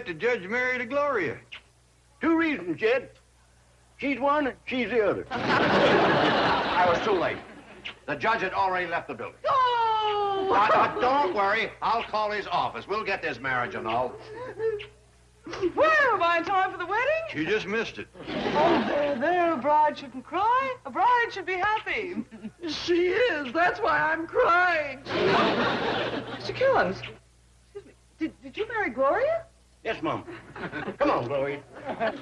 let the judge marry to Gloria? 2 reasons, Jed. She's one, and she's the other. I was too late. The judge had already left the building. Oh! Now, don't worry. I'll call his office. We'll get this marriage annulled. Well, am I in time for the wedding? You just missed it. Oh, there, a bride shouldn't cry. A bride should be happy. She is. That's why I'm crying. Mr. Killens, excuse me, did you marry Gloria? Yes, Mom. Come on, Gloria.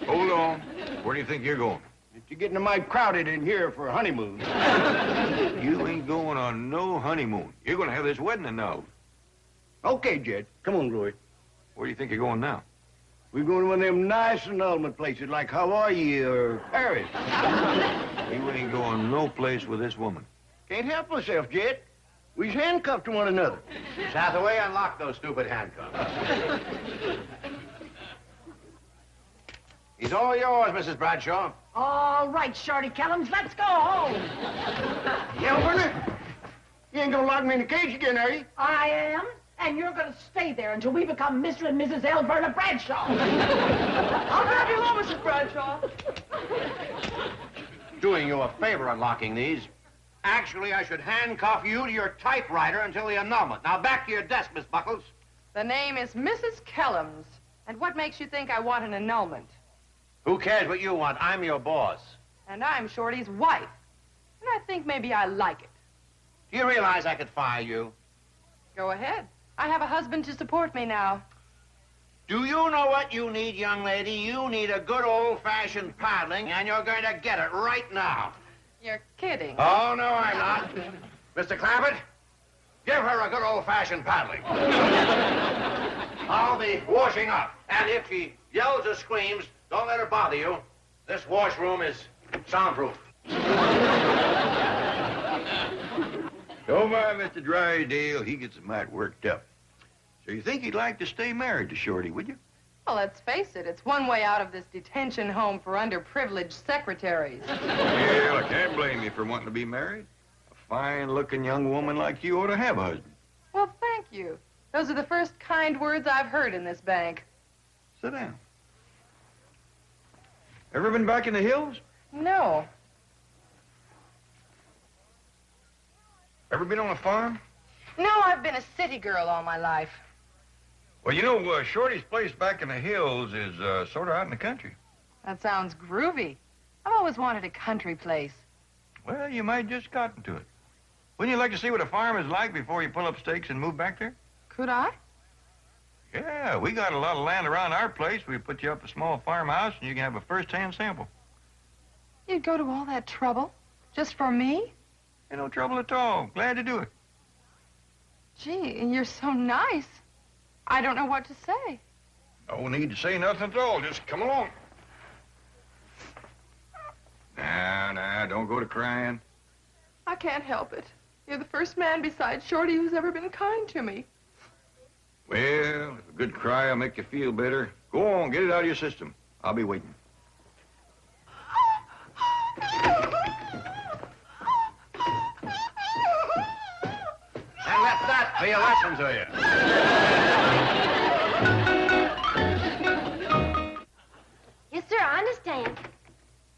Hold on. Where do you think you're going? You're getting mighty crowded in here for a honeymoon. You ain't going on no honeymoon. You're going to have this wedding annulled. Okay, Jed. Come on, Gloria. Where do you think you're going now? We're going to one of them nice annulment places like Hawaii or Paris. You ain't going no place with this woman. Can't help myself, Jed. We's handcuffed to one another. Hathaway, unlock those stupid handcuffs. He's all yours, Mrs. Bradshaw. All right, Shorty Kellums, let's go home. Werner, you ain't gonna lock me in the cage again, are you? I am, and you're gonna stay there until we become Mr. and Mrs. L. Verna Bradshaw. I'll grab you along, Mrs. Bradshaw. Doing you a favor unlocking these. Actually, I should handcuff you to your typewriter until the annulment. Now, back to your desk, Miss Buckles. The name is Mrs. Kellums. And what makes you think I want an annulment? Who cares what you want? I'm your boss. And I'm Shorty's wife. And I think maybe I like it. Do you realize I could fire you? Go ahead. I have a husband to support me now. Do you know what you need, young lady? You need a good old-fashioned paddling, and you're going to get it right now. You're kidding. Oh, no, I'm not. Mr. Clampett, give her a good old-fashioned paddling. I'll be washing up. And if she yells or screams, don't let her bother you. This washroom is soundproof. Don't mind Mr. Drydale. He gets mighty worked up. So you think he'd like to stay married to Shorty, would you? Well, let's face it. It's one way out of this detention home for underprivileged secretaries. Well, I can't blame you for wanting to be married. A fine-looking young woman like you ought to have a husband. Well, thank you. Those are the first kind words I've heard in this bank. Sit down. Ever been back in the hills? No. Ever been on a farm? No, I've been a city girl all my life. Well, you know, Shorty's place back in the hills is sort of out in the country. That sounds groovy. I've always wanted a country place. Well, you might just gotten to it. Wouldn't you like to see what a farm is like before you pull up stakes and move back there? Could I? Yeah, we got a lot of land around our place. We put you up a small farmhouse and you can have a first-hand sample. You'd go to all that trouble? Just for me? Ain't no trouble at all. Glad to do it. Gee, you're so nice. I don't know what to say. No need to say nothing at all. Just come along. Now, don't go to crying. I can't help it. You're the first man besides Shorty who's ever been kind to me. Well, if a good cry will make you feel better, go on, get it out of your system. I'll be waiting. And let that be a lesson to you. Yes, sir, I understand.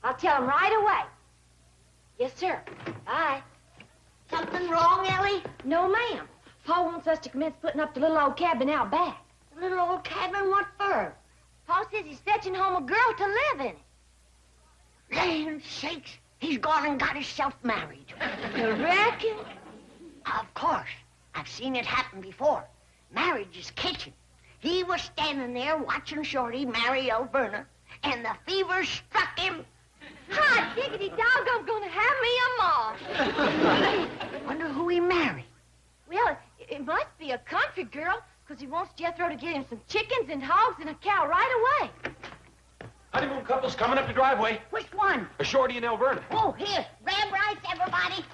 I'll tell him right away. Yes, sir. Bye. Something wrong, Ellie? No, ma'am. Paul wants us to commence putting up the little old cabin out back. The little old cabin, what for? Paul says he's fetching home a girl to live in it. Land sakes, he's gone and got himself married. You reckon? Of course. I've seen it happen before. Marriage is kitchen. He was standing there watching Shorty marry Verna, and the fever struck him. Hot diggity dog, I'm gonna have me a ma. Wonder who he married. Well, it must be a country girl, because he wants Jethro to get him some chickens and hogs and a cow right away. Honeymoon couple's coming up the driveway. Which one? A Shorty and Verna. Oh, here. Grab rights, everybody.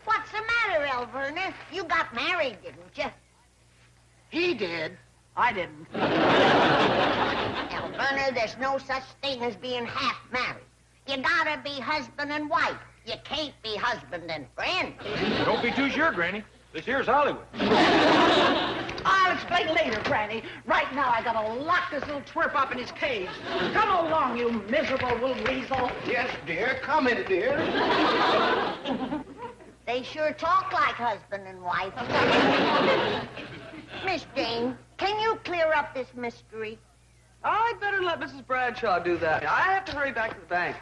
What's the matter, Verna? You got married, didn't you? He did. I didn't. Verna, Well, there's no such thing as being half married. You gotta be husband and wife. You can't be husband and friend. Don't be too sure, Granny. This here's Hollywood. I'll explain later, Granny. Right now, I gotta lock this little twerp up in his cage. Come along, you miserable little weasel. Yes, dear. Come in, dear. They sure talk like husband and wife. Miss Jane, can you clear up this mystery? I'd better let Mrs. Bradshaw do that. I have to hurry back to the bank.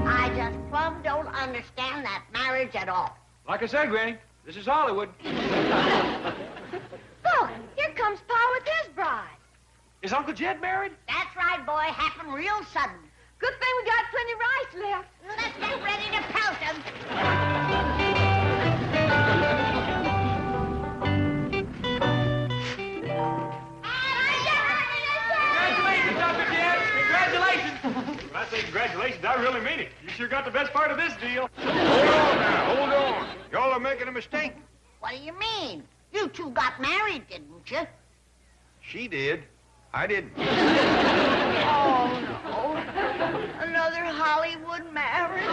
I just plumb don't understand that marriage at all. Like I said, Granny, this is Hollywood. Look, here comes Pa with his bride. Is Uncle Jed married? That's right, boy. Happened real sudden. Good thing we got plenty of rice left. Let's get ready to pelt him. Congratulations, Uncle Jed! Congratulations! When I say congratulations, I really mean it. You sure got the best part of this deal. Hold on now, hold on. Y'all are making a mistake. What do you mean? You two got married, didn't you? She did. I didn't. Oh, no. Another Hollywood marriage?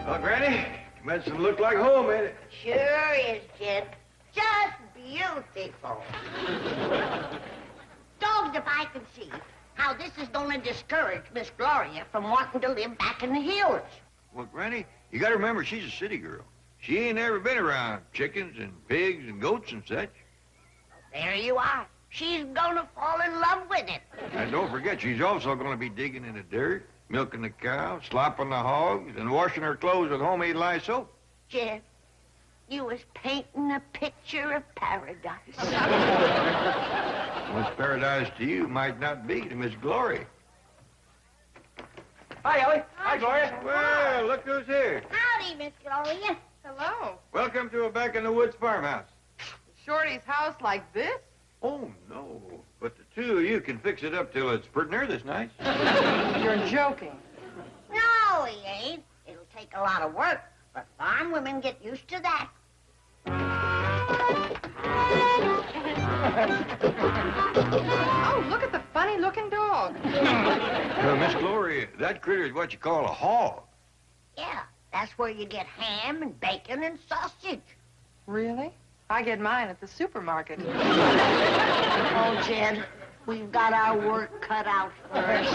Well, Granny, Commencement look like home, ain't it? Sure is, Jed. Just beautiful. Dogged if I can see how this is going to discourage Miss Gloria from wanting to live back in the hills. Well, Granny, you got to remember she's a city girl. She ain't never been around chickens and pigs and goats and such. There you are. She's going to fall in love with it. And don't forget, she's also going to be digging in the dirt, milking the cow, slopping the hogs, and washing her clothes with homemade lye soap. Jed, you was painting a picture of paradise. What's paradise to you might not be to Miss Glory. Hi, Ellie. Hi, Gloria. Well, look who's here. Howdy, Miss Gloria. Hello. Welcome to a back-in-the-woods farmhouse. Shorty's house like this? Oh, no. But the two of you can fix it up till it's pretty near this nice. You're joking. No, he ain't. It'll take a lot of work, but farm women get used to that. Oh, look at the funny-looking dog. Miss Glory, that critter is what you call a hog. Yeah, that's where you get ham and bacon and sausage. Really? I get mine at the supermarket. Oh, Jed, we've got our work cut out for us.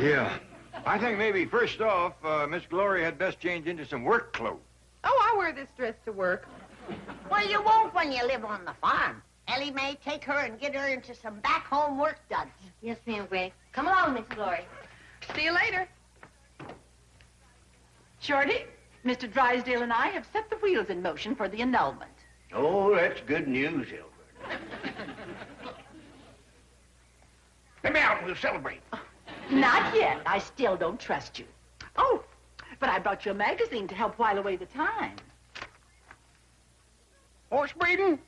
Yeah. I think maybe first off, Miss Glory had best change into some work clothes. Oh, I wear this dress to work. Well, you won't when you live on the farm. Ellie may take her and get her into some back-home work duds. Yes, ma'am, Granny. Come along, Miss Glory. See you later. Shorty, Mr. Drysdale and I have set the wheels in motion for the annulment. Oh, that's good news, Hilbert. Let me out and we'll celebrate. Not yet. I still don't trust you. Oh, but I brought you a magazine to help while away the time. Horse breeding?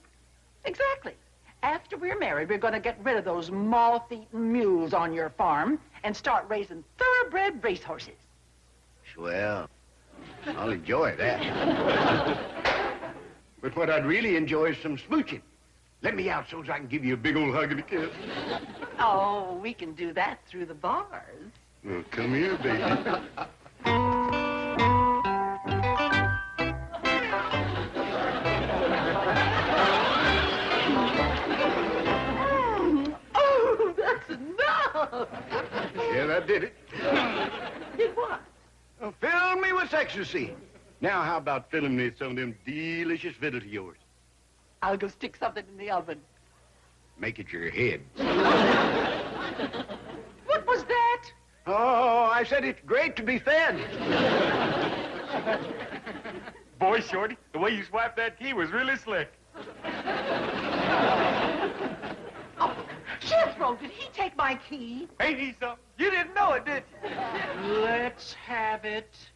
Exactly. After we're married, we're going to get rid of those moth-eaten mules on your farm and start raising thoroughbred racehorses. Swell. I'll enjoy that. But what I'd really enjoy is some smooching. Let me out so I can give you a big old hug and a kiss. Oh, we can do that through the bars. Well, come here, baby. Oh, that's enough. Yeah, that did it. Did what? Fill me with ecstasy. Now, how about filling me some of them delicious victuals of yours? I'll go stick something in the oven. Make it your head. What was that? Oh, I said it's great to be fed. Boy, Shorty, the way you swiped that key was really slick. Oh, Jethro, did he take my key? Ain't he something? You didn't know it, did you? Let's have it.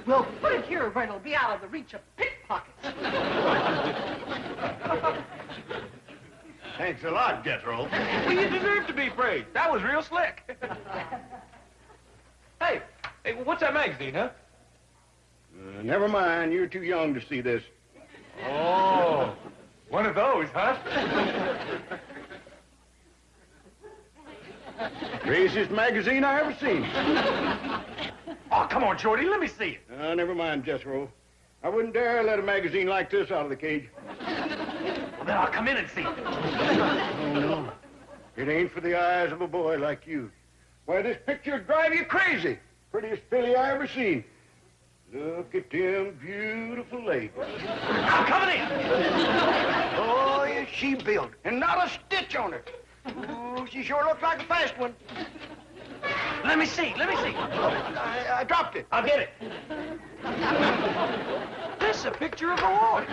We'll put it here where it'll be out of the reach of pickpockets. Thanks a lot, Jethro. Well, you deserve to be praised. That was real slick. Hey, what's that magazine, huh? Never mind. You're too young to see this. Oh, one of those, huh? Craziest magazine I ever seen. Oh, come on, Shorty, let me see it. Never mind, Jethro. I wouldn't dare let a magazine like this out of the cage. Well, then I'll come in and see it. Oh, no. It ain't for the eyes of a boy like you. Why, this picture'd drive you crazy. Prettiest filly I ever seen. Look at them beautiful legs. I'm coming in. Oh, is she built, and not a stitch on her. Oh, she sure looks like a fast one. Let me see. I dropped it. I'll get it. This is a picture of a horse.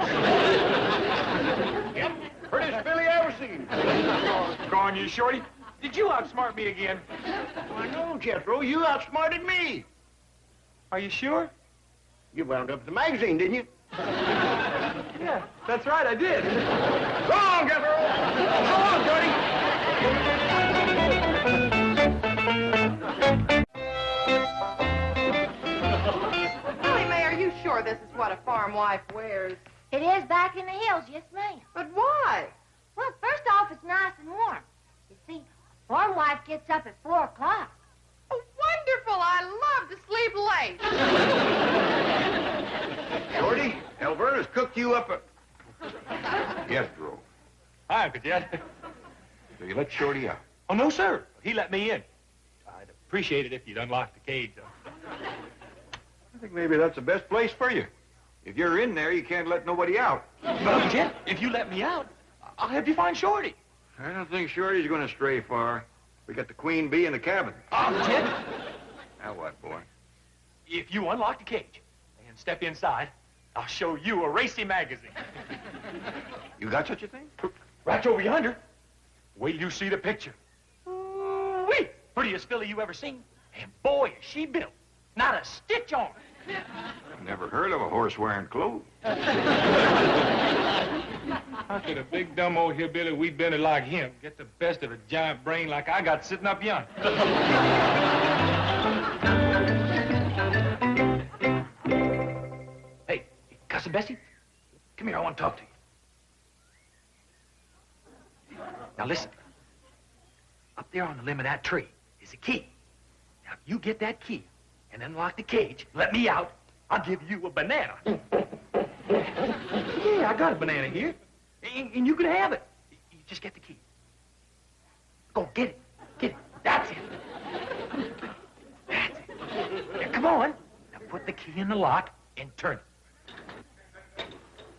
Yep, prettiest filly I ever seen. Go on, you, Shorty. Did you outsmart me again? I know, Jethro. You outsmarted me. Are you sure? You wound up the magazine, didn't you? Yeah, that's right, I did. Go on, Jethro. Go on, Jody. Really, May, are you sure this is what a farm wife wears? It is back in the hills, yes, ma'am. But why? Well, first off, it's nice and warm. You see, farm wife gets up at 4 o'clock. Oh, wonderful. I love to sleep late. Shorty, Alberta's cooked you up a... Jethro. Hi, Uncle Jed. So you let Shorty out. Oh, no, sir. He let me in. I'd appreciate it if you'd unlock the cage, though. I think maybe that's the best place for you. If you're in there, you can't let nobody out. But, Uncle Jed, if you let me out, I'll help you find Shorty. I don't think Shorty's going to stray far. We got the queen bee in the cabin. Uncle Jed, Now what, boy? if you unlock the cage and step inside, I'll show you a racy magazine. You got such a thing? Right over yonder. Wait till you see the picture. Ooh-wee! Prettiest filly you ever seen. And boy, is she built. Not a stitch on her. I've never heard of a horse wearing clothes. How could a big, dumb old hillbilly wheat-belly like him get the best of a giant brain like I got sitting up yonder? Hey, Cousin Bessie, come here, I want to talk to you. Now listen, up there on the limb of that tree is a key. Now if you get that key and unlock the cage, let me out, I'll give you a banana. Yeah, I got a banana here. And you can have it. You just get the key. Go, get it. Get it. That's it. That's it. Now, come on. Now, put the key in the lock and turn it.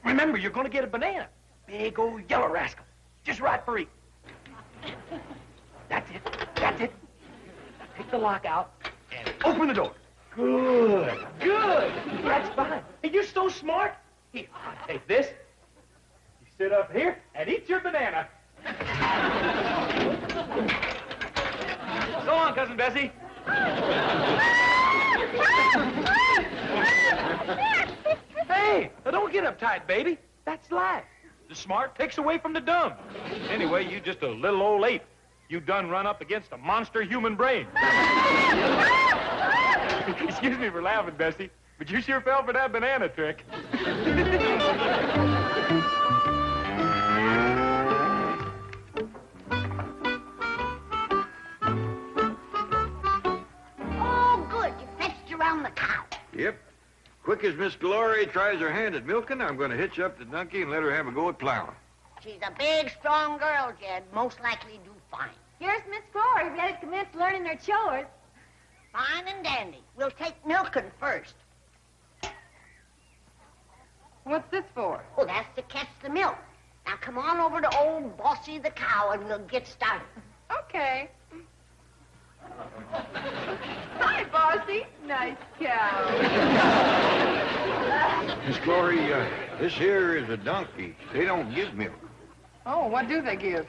Remember, you're going to get a banana. Big old yellow rascal. Just right for eating. That's it. That's it. Now, take the lock out and open the door. Good. Good. That's fine. Hey, you're so smart. Here, I'll take this. Sit up here and eat your banana. So on, Cousin Bessie. Hey, now don't get uptight, baby. That's life. The smart takes away from the dumb. Anyway, you just a little old late. You done run up against a monster human brain. Excuse me for laughing, Bessie, but you sure fell for that banana trick. The cow. Yep. Quick as Miss Glory tries her hand at milking, I'm going to hitch up the donkey and let her have a go at plowing. She's a big, strong girl, Jed. Most likely do fine. Here's Miss Glory, ready to commence learning her chores. Fine and dandy. We'll take milking first. What's this for? Oh, that's to catch the milk. Now come on over to old Bossy the cow and we'll get started. Okay. Hi, Bossy. Nice cow. Miss Glory, this here is a donkey. They don't give milk. Oh, what do they give?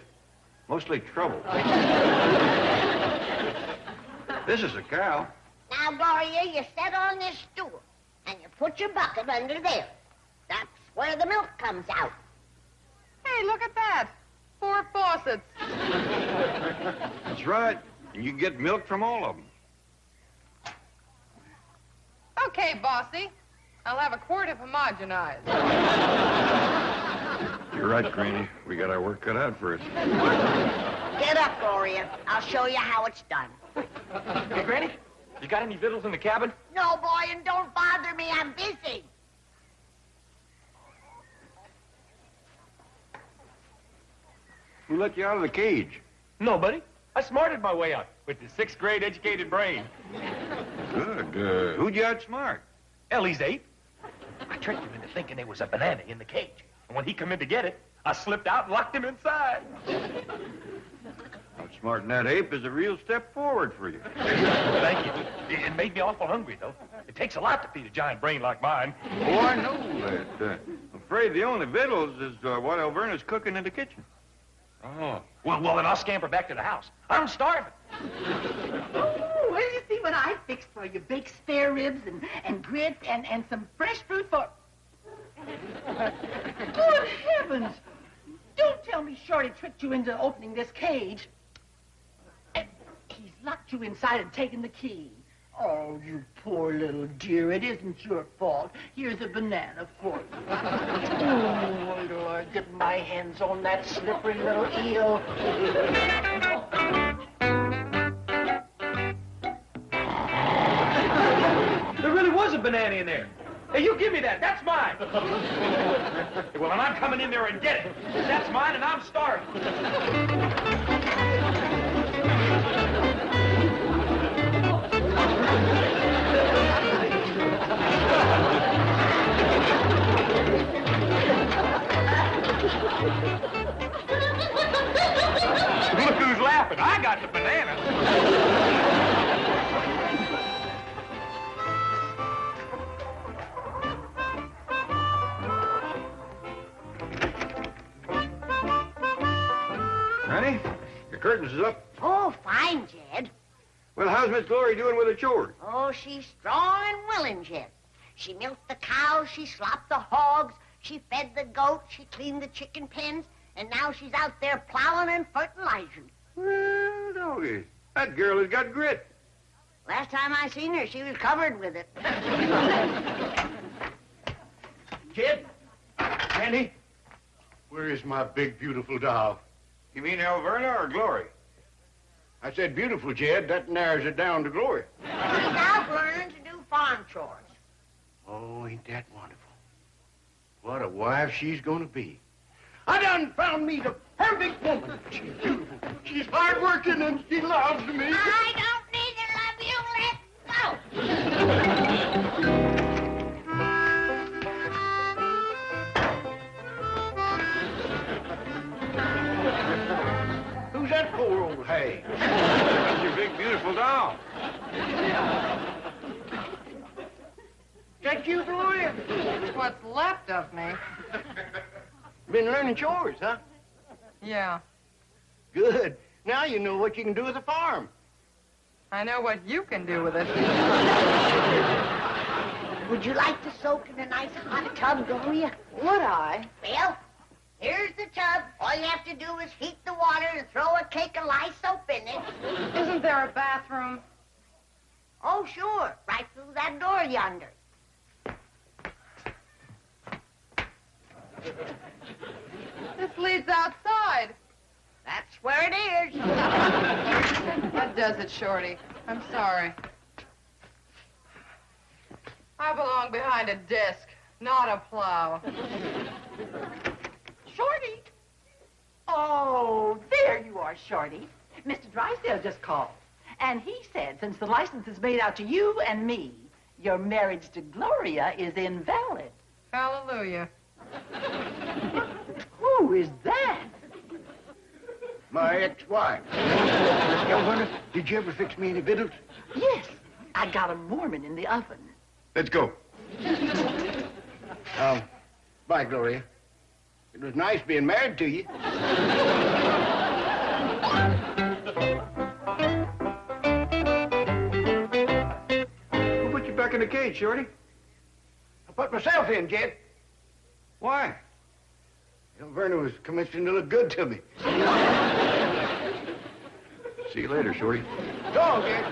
Mostly trouble. This is a cow. Now, Gloria, you sit on this stool and you put your bucket under there. That's where the milk comes out. Hey, look at that. 4 faucets. That's right. And you get milk from all of them. Okay, Bossy. I'll have a quart of homogenized. You're right, Granny. We got our work cut out for us. Get up, Gloria. I'll show you how it's done. Hey, Granny, you got any victuals in the cabin? No, boy, and don't bother me. I'm busy. Who let you out of the cage? Nobody. I smarted my way out with the 6th grade educated brain. Good. Who'd you outsmart? Ellie's 8. I tricked him into thinking there was a banana in the cage. And when he come in to get it, I slipped out and locked him inside. Outsmarting that ape is a real step forward for you. Thank you. It made me awful hungry, though. It takes a lot to feed a giant brain like mine. Oh, I know that. I'm afraid the only victuals is what Alverna's cooking in the kitchen. Oh. Well, then I'll scamper back to the house. I'm starving. Oh, well, you see what I fixed for you. Baked spare ribs and grits and some fresh fruit for... Good heavens! Don't tell me Shorty tricked you into opening this cage. And he's locked you inside and taken the key. Oh, you poor little dear. It isn't your fault. Here's a banana for you. Oh, wait till I get my hands on that slippery little eel. There really was a banana in there. Hey, you give me that. That's mine. Well, and I'm coming in there and get it. That's mine, and I'm starving. Look who's laughing. I got the banana. Granny, your curtains is up. Oh, fine, Jed. Well, how's Miss Glory doing with her chores? Oh, she's strong and willing, Jed. She milked the cows, she slopped the hogs, she fed the goats, she cleaned the chicken pens, and now she's out there plowing and fertilizing. Well, doggy, that girl has got grit. Last time I seen her, she was covered with it. Kid? Candy? Where is my big, beautiful doll? You mean Alverna or Glory? I said beautiful, Jed. That narrows it down to Glory. She's out learning to do farm chores. Oh, ain't that wonderful? What a wife she's gonna be. I done found me the perfect woman. She's beautiful. She's hardworking and she loves me. I don't need to love you. Let's go. Who's that poor old hag? That's your big, beautiful doll. That you, Gloria? It's what's left of me. Been learning chores, huh? Yeah. Good. Now you know what you can do with a farm. I know what you can do with it. Would you like to soak in a nice hot tub, Gloria? Would I? Well, here's the tub. All you have to do is heat the water and throw a cake of lye soap in it. Isn't there a bathroom? Oh, sure. Right through that door yonder. This leads outside. That's where it is. That does it, Shorty. I'm sorry. I belong behind a desk, not a plow. Shorty. Oh, there you are, Shorty. Mr. Drysdale just called. And he said since the license is made out to you and me, your marriage to Gloria is invalid. Hallelujah. Who is that? My ex-wife. Alverna, did you ever fix me any victuals? Yes, I got a Mormon in the oven. Let's go. Bye, Gloria. It was nice being married to you. Who put you back in the cage, Shorty? I put myself in, Jed. Why? Verna was commissioned to look good to me. See you later, Shorty. Go, kid.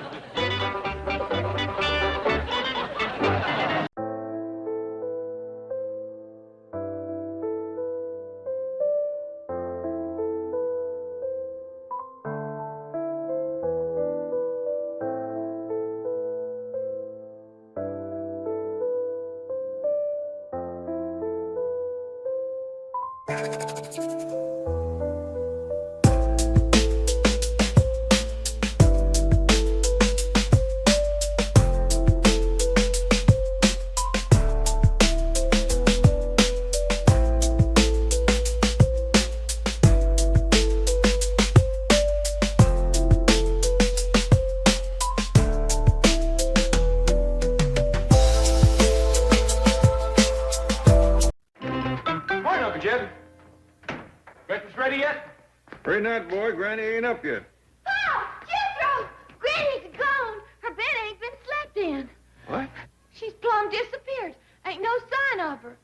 Ready not, boy. Granny ain't up yet. Oh, Jethro! Granny's gone. Her bed ain't been slept in. What? She's plumb disappeared. Ain't no sign of her.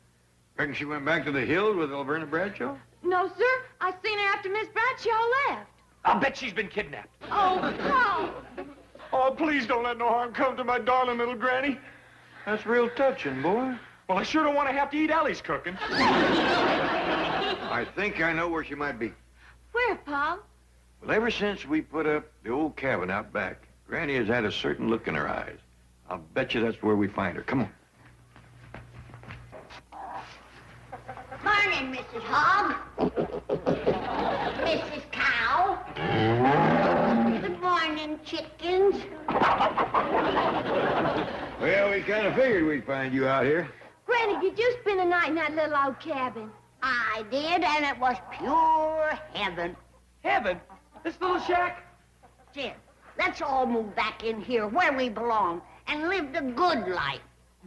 Reckon she went back to the hills with Alverna Bradshaw? No, sir. I seen her after Miss Bradshaw left. I'll bet she's been kidnapped. Oh, Paul. Oh, please don't let no harm come to my darling little granny. That's real touching, boy. Well, I sure don't want to have to eat Allie's cooking. I think I know where she might be. Where, Paul? Well, ever since we put up the old cabin out back, Granny has had a certain look in her eyes. I'll bet you that's where we find her. Come on. Morning, Mrs. Hogg. Mrs. Cow. Good morning, chickens. Well, we kind of figured we'd find you out here. Granny, did you spend the night in that little old cabin? I did, and it was pure heaven. Heaven? This little shack? Jim, let's all move back in here where we belong and live the good life.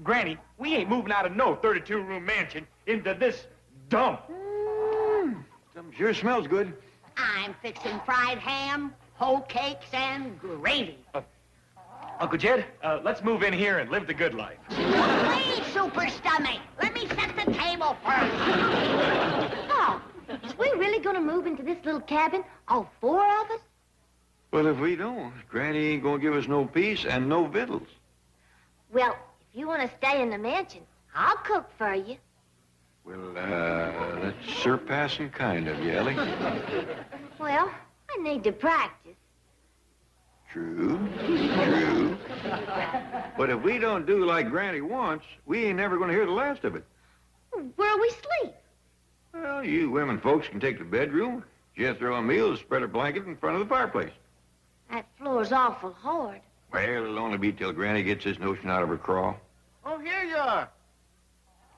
Granny, we ain't moving out of no 32-room mansion into this dump. Something sure smells good. I'm fixing fried ham, whole cakes, and gravy. Uncle Jed, let's move in here and live the good life. Please, super stomach, let me set the table first. Paul, is we really gonna move into this little cabin, all four of us? Well, if we don't, Granny ain't gonna give us no peace and no victuals. Well, if you want to stay in the mansion, I'll cook for you. Well, that's surpassing kind of you, Ellie. Well, I need to practice. True, true. But if we don't do like Granny wants, we ain't never gonna hear the last of it. Where'll we sleep? Well, you women folks can take the bedroom. Jethro and me'll spread a blanket in front of the fireplace. That floor's awful hard. Well, it'll only be till Granny gets this notion out of her craw. Oh, here you are.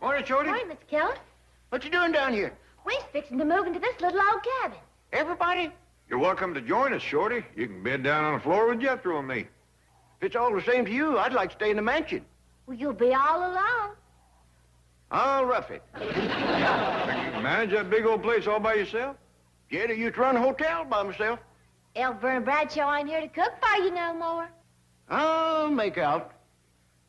Morning, Shorty. Morning, Mr. Keller. What you doing down here? We's fixing to move into this little old cabin. Everybody? You're welcome to join us, Shorty. You can bed down on the floor with Jethro and me. If it's all the same to you, I'd like to stay in the mansion. Well, you'll be all alone. I'll rough it. You can manage that big old place all by yourself? Jed, I used to run a hotel by myself. Alverna Bradshaw ain't here to cook for you no more. I'll make out.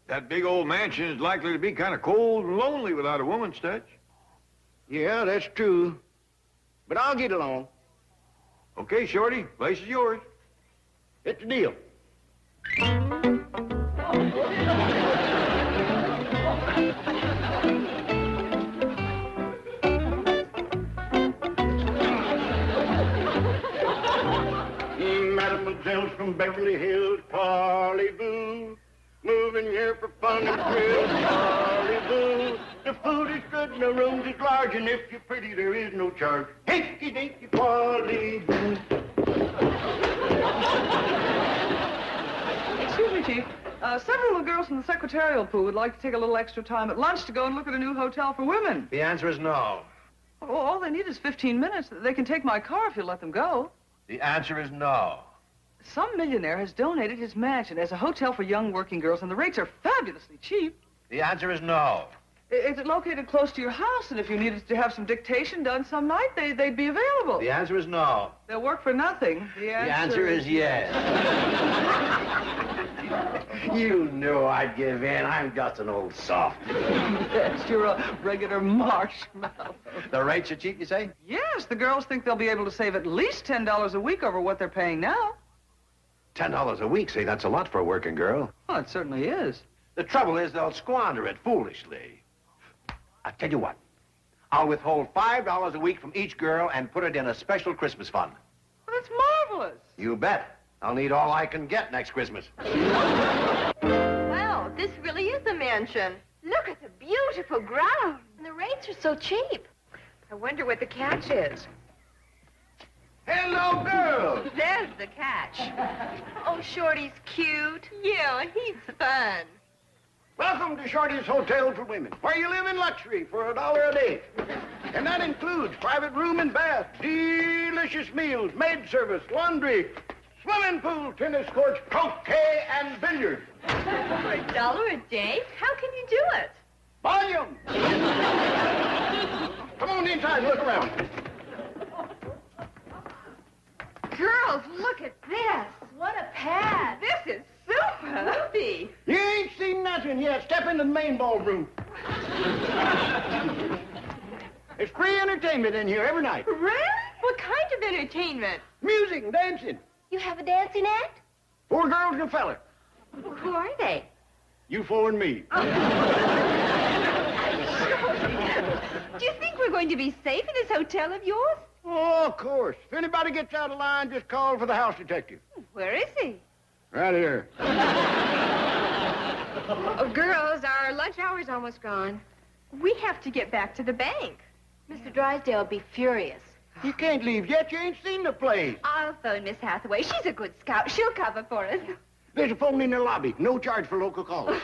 That big old mansion is likely to be kind of cold and lonely without a woman's touch. Yeah, that's true. But I'll get along. Okay, Shorty, place is yours. It's a deal. Mademoiselles from Beverly Hills, parlez-vous. Moving here for fun and thrill, parlez-vous. The food is good and the rooms is large, and if you're pretty, there is no charge. Hinky-dinky, parlez-vous. Excuse me, Chief. Several of the girls from the secretarial pool would like to take a little extra time at lunch to go and look at a new hotel for women. The answer is no. Oh, all they need is 15 minutes. They can take my car if you let them go. The answer is no. Some millionaire has donated his mansion as a hotel for young working girls, and the rates are fabulously cheap. The answer is no. Is it located close to your house? And if you needed to have some dictation done some night, they'd be available. The answer is no. They'll work for nothing. The answer is yes. You knew I'd give in. I'm just an old soft. Yes, you're a regular marshmallow. The rates are cheap, you say? Yes, the girls think they'll be able to save at least $10 a week over what they're paying now. $10 a week, say, that's a lot for a working girl. Well, it certainly is. The trouble is they'll squander it foolishly. I tell you what, I'll withhold $5 a week from each girl and put it in a special Christmas fund. Well, that's marvelous. You bet. I'll need all I can get next Christmas. Well, this really is a mansion. Look at the beautiful ground. And the rates are so cheap. I wonder what the catch is. Hello, girls. There's the catch. Oh, Shorty's cute. Yeah, he's fun. Welcome to Shorty's Hotel for Women, where you live in luxury for $1 a day. And that includes private room and bath, delicious meals, maid service, laundry, swimming pool, tennis courts, croquet, and billiards. For $1 a day? How can you do it? Volume! Come on inside, look around. Girls, look at this. What a pad. This is super. Whoopee. You ain't seen nothing yet. Step into the main ballroom. It's free entertainment in here every night. Really? What kind of entertainment? Music and dancing. You have a dancing act? 4 girls and a feller. Who are they? You 4 and me. Do you think we're going to be safe in this hotel of yours? Oh, of course. If anybody gets out of line, just call for the house detective. Where is he? Right here. Oh, girls, our lunch hour's almost gone. We have to get back to the bank. Mr. Drysdale will be furious. You can't leave yet. You ain't seen the place. I'll phone Miss Hathaway. She's a good scout. She'll cover for us. There's a phone in the lobby. No charge for local calls.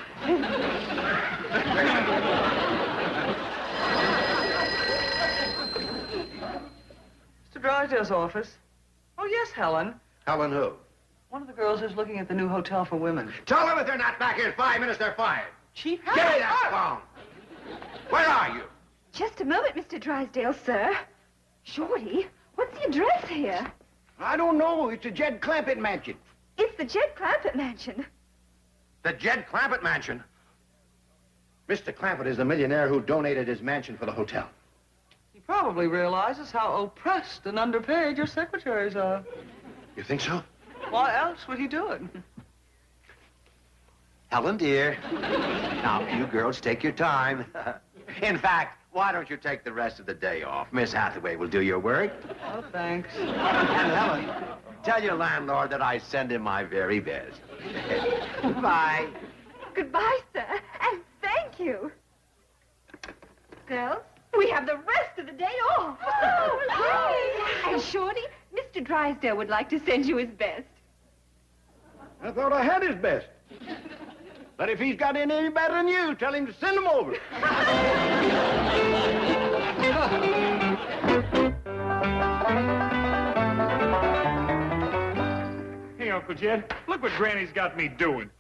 Mr. Drysdale's office. Oh, yes, Helen. Helen who? One of the girls is looking at the new hotel for women. Tell them if they're not back here in 5 minutes, they're fired. Chief, Give me that phone. Where are you? Just a moment, Mr. Drysdale, sir. Shorty, what's the address here? I don't know. It's a Jed Clampett mansion. It's the Jed Clampett mansion. The Jed Clampett mansion. Mr. Clampett is the millionaire who donated his mansion for the hotel. He probably realizes how oppressed and underpaid your secretaries are. You think so? Why else would he do it? Helen, dear. Now, you girls take your time. In fact, why don't you take the rest of the day off? Miss Hathaway will do your work. Oh, thanks. And Helen, tell your landlord that I send him my very best. Bye. Goodbye, sir, and thank you. Girls, we have the rest of the day off. Oh, and Shorty, Mr. Drysdale would like to send you his best. I thought I had his best. But if he's got any better than you, tell him to send them over. Hey, Uncle Jed, look what Granny's got me doing.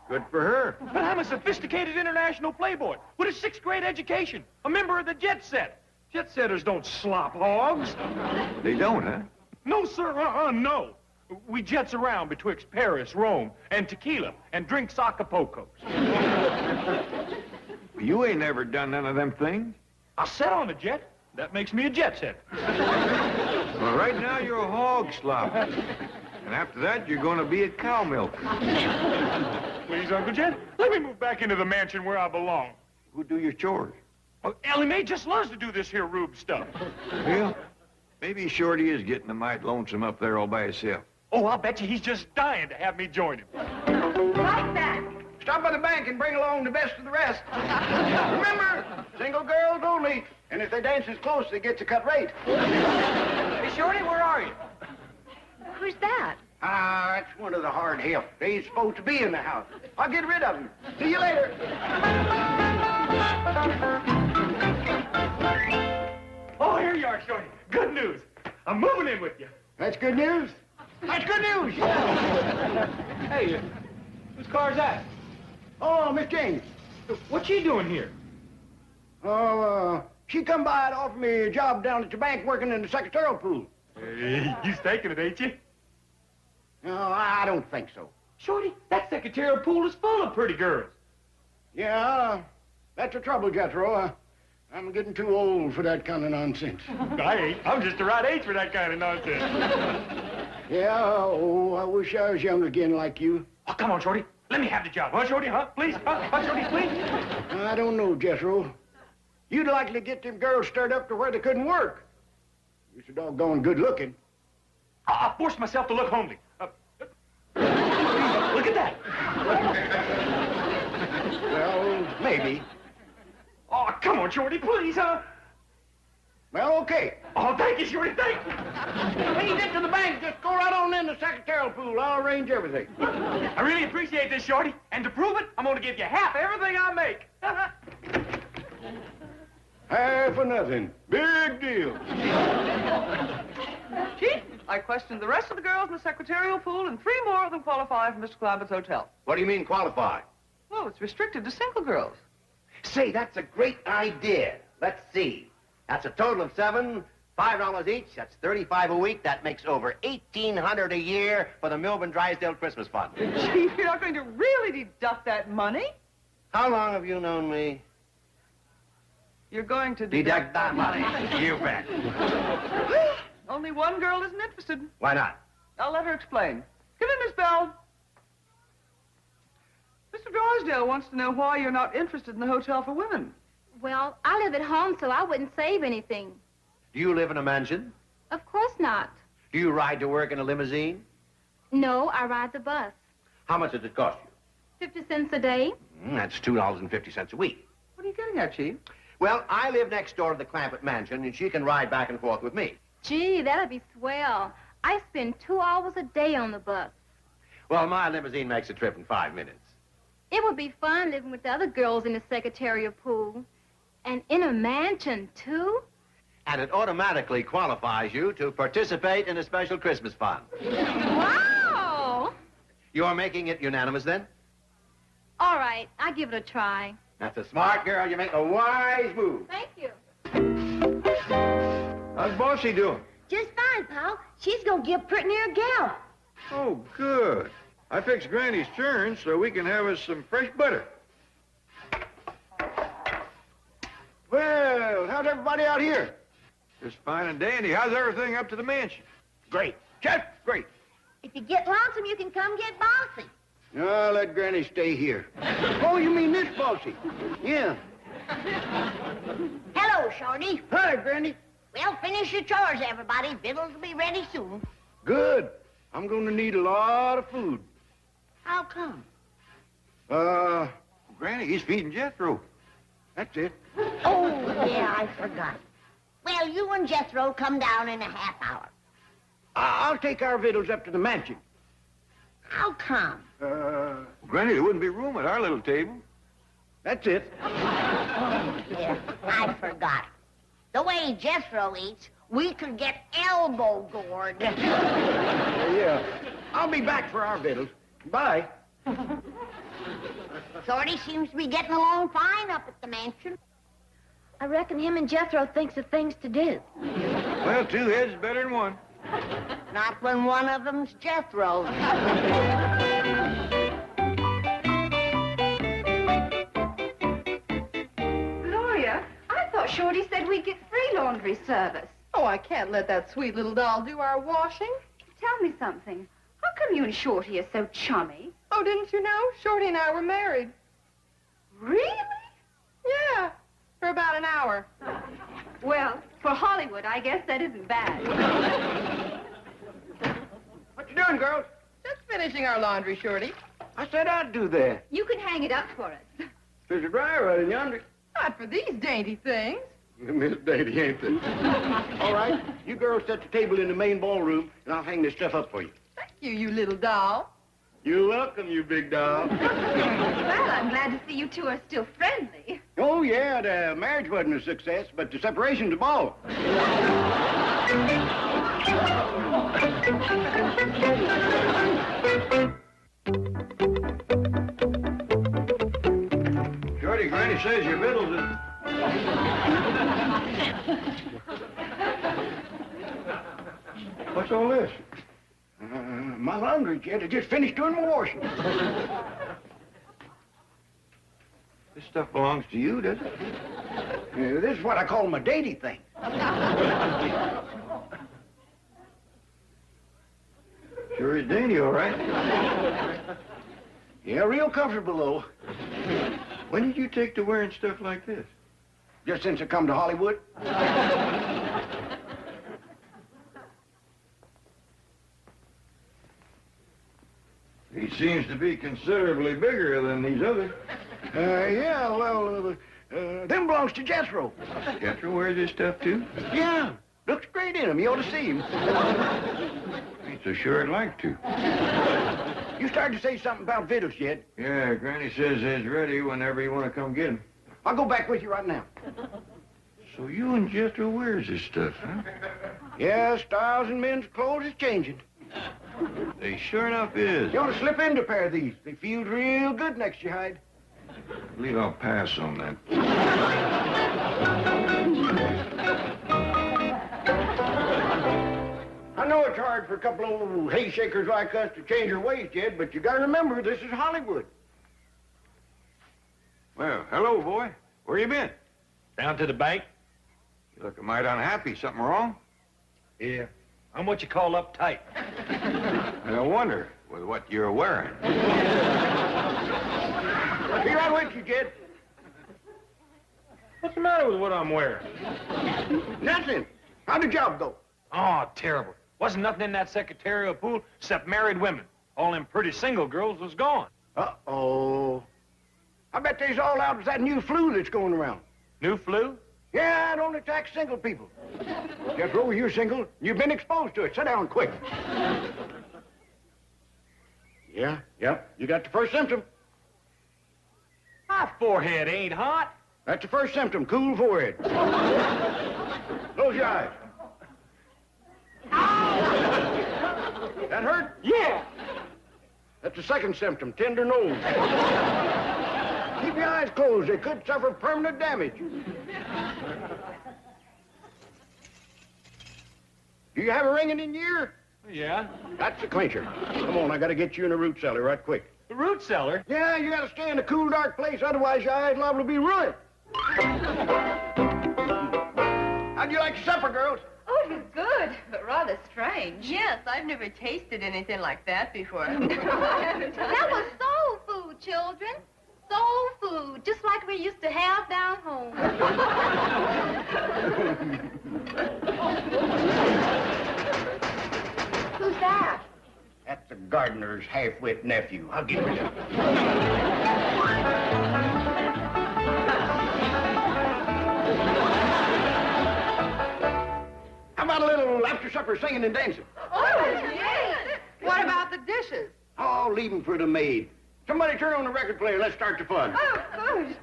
Good for her. But I'm a sophisticated international playboy with a 6th grade education, a member of the Jet Set. Jet Setters don't slop hogs. They don't, huh? No, sir, no. We jets around betwixt Paris, Rome, and tequila, and drink Acapulcos. You ain't never done none of them things. I set on a jet. That makes me a jet setter. Well, right now you're a hog slop. And after that, you're going to be a cow milker. Please, Uncle Jed, let me move back into the mansion where I belong. Who do your chores? Oh, Ellie Mae just loves to do this here rube stuff. Well, maybe Shorty is getting a mite lonesome up there all by himself. Oh, I'll bet you he's just dying to have me join him. Right back. Stop by the bank and bring along the best of the rest. Remember, single girls only. And if they dance as close, they get the cut rate. Hey, Shorty, where are you? Who's that? Ah, that's one of the hard help. They ain't supposed to be in the house. I'll get rid of them. See you later. Oh, here you are, Shorty. Good news. I'm moving in with you. That's good news. That's good news. Hey, whose car's that? Oh, Miss Jane. What's she doing here? Oh, she come by and offer me a job down at the bank working in the secretarial pool. Hey, you taking it, ain't you? No, I don't think so. Shorty, that secretarial pool is full of pretty girls. Yeah, that's the trouble, Jethro. I'm getting too old for that kind of nonsense. I ain't. I'm just the right age for that kind of nonsense. Yeah, I wish I was young again like you. Oh, come on, Shorty. Let me have the job. Huh, Shorty? Huh? Please? Huh, Shorty, please? I don't know, Jethro. You'd likely get them girls stirred up to where they couldn't work. You're so doggone good looking. I'll force myself to look homely. Look at that. Well, maybe. Oh, come on, Shorty, please, huh? Well, okay. Oh, thank you, Shorty, thank you. When you get to the bank, just go right on in the secretarial pool. I'll arrange everything. I really appreciate this, Shorty. And to prove it, I'm going to give you half everything I make. Half or nothing. Big deal. Chief, I questioned the rest of the girls in the secretarial pool, and 3 more of them qualify for Mr. Clampetts' hotel. What do you mean qualify? Well, it's restricted to single girls. Say, that's a great idea. Let's see. That's a total of 7, $5 each. That's $35 a week. That makes over $1,800 a year for the Milburn Drysdale Christmas Fund. Chief, you're not going to really deduct that money? How long have you known me? You're going to Deduct that money. You bet. Only one girl isn't interested. Why not? I'll let her explain. Come in, Miss Bell. Mr. Drysdale wants to know why you're not interested in the hotel for women. Well, I live at home, so I wouldn't save anything. Do you live in a mansion? Of course not. Do you ride to work in a limousine? No, I ride the bus. How much does it cost you? 50 cents a day. That's $2.50 a week. What are you getting at, Chief? Well, I live next door to the Clampett mansion, and she can ride back and forth with me. Gee, that'd be swell. I spend 2 hours a day on the bus. Well, my limousine makes a trip in 5 minutes. It would be fun living with the other girls in the secretarial pool. And in a mansion, too? And it automatically qualifies you to participate in a special Christmas fund. Wow! You're making it unanimous, then? All right, I'll give it a try. That's a smart girl. You make a wise move. Thank you. How's Bossy doing? Just fine, pal. She's gonna get pretty near a gal. Oh, good. I fixed Granny's churn so we can have us some fresh butter. Well, how's everybody out here? Just fine and dandy. How's everything up to the mansion? Great. Just great. If you get lonesome, you can come get Bossy. No, let Granny stay here. Oh, you mean this Bossy? Yeah. Hello, Shorty. Hi, Granny. Well, finish your chores, everybody. Victuals will be ready soon. Good. I'm going to need a lot of food. How come? Granny, he's feeding Jethro. That's it. Oh, yeah, I forgot. Well, you and Jethro come down in a half hour. I'll take our victuals up to the mansion. How come? Granny, there wouldn't be room at our little table. That's it. Yeah, I forgot. The way Jethro eats, we could get elbow gored. Yeah. I'll be back for our victuals. Bye. Shorty seems to be getting along fine up at the mansion. I reckon him and Jethro thinks of things to do. Well, 2 heads is better than 1. Not when one of them's Jethro's. Gloria, I thought Shorty said we'd get free laundry service. Oh, I can't let that sweet little doll do our washing. Tell me something. How come you and Shorty are so chummy? Oh, didn't you know? Shorty and I were married. Really? Yeah, for about an hour. Well, for Hollywood, I guess that isn't bad. What you doing, girls? Just finishing our laundry, Shorty. I said I'd do that. You can hang it up for us. There's a dryer right in yonder. Not for these dainty things. Miss Daisy, ain't they? All right, you girls set the table in the main ballroom, and I'll hang this stuff up for you. Thank you, you little doll. You're welcome, you big doll. Well, I'm glad to see you two are still friendly. Oh, yeah, the marriage wasn't a success, but the separation's a ball. Shorty, Granny says your victuals is... What's all this? My laundry, Jed. I just finished doing my washing. This stuff belongs to you, does it? This is what I call my dainty thing. Sure is dainty, all right. Yeah, real comfortable, though. When did you take to wearing stuff like this? Just since I come to Hollywood. He seems to be considerably bigger than these others. Yeah, well, them belongs to Jethro. Jethro wears this stuff, too? Yeah, looks great in him. You ought to see him. Ain't so sure I'd like to. You started to say something about victuals, Jed. Yeah, Granny says it's ready whenever you want to come get 'em. I'll go back with you right now. So you and Jethro wears this stuff, huh? Yeah, styles in men's clothes is changing. They sure enough is. You ought to slip into a pair of these. They feel real good next to your hide. I believe I'll pass on that. I know it's hard for a couple old hay shakers like us to change our ways, Jed, but you gotta remember this is Hollywood. Well, hello, boy. Where you been? Down to the bank? You look mighty unhappy. Something wrong? Yeah. I'm what you call uptight. I wonder with what you're wearing. I'll be right with you, Jed. What's the matter with what I'm wearing? Nothing. How'd the job go? Oh, terrible. Wasn't nothing in that secretarial pool except married women. All them pretty single girls was gone. Uh-oh. I bet they's all out with that new flu that's going around. New flu? Yeah, it only attacks single people. Jethro, you're single. You've been exposed to it. Sit down quick. Yeah, yep. You got the first symptom. My forehead ain't hot. That's the first symptom, cool forehead. Close your eyes. That hurt? Yeah. That's the second symptom, tender nose. Keep your eyes closed. They could suffer permanent damage. Do you have a ringing in your ear? Yeah. That's the clincher. Come on, I gotta get you in a root cellar right quick. The root cellar? Yeah, you gotta stay in a cool, dark place, otherwise your eyes liable to be ruined. How'd you like your supper, girls? Oh, it was good, but rather strange. Yes, I've never tasted anything like that before. That was soul food, children. Soul food, just like we used to have down home. Who's that? That's the gardener's half-wit nephew. I'll give it to him. How about a little after-supper singing and dancing? Oh, yes. What about the dishes? Oh, leave 'em for the maid. Somebody turn on the record player. Let's start the fun. Oh, good.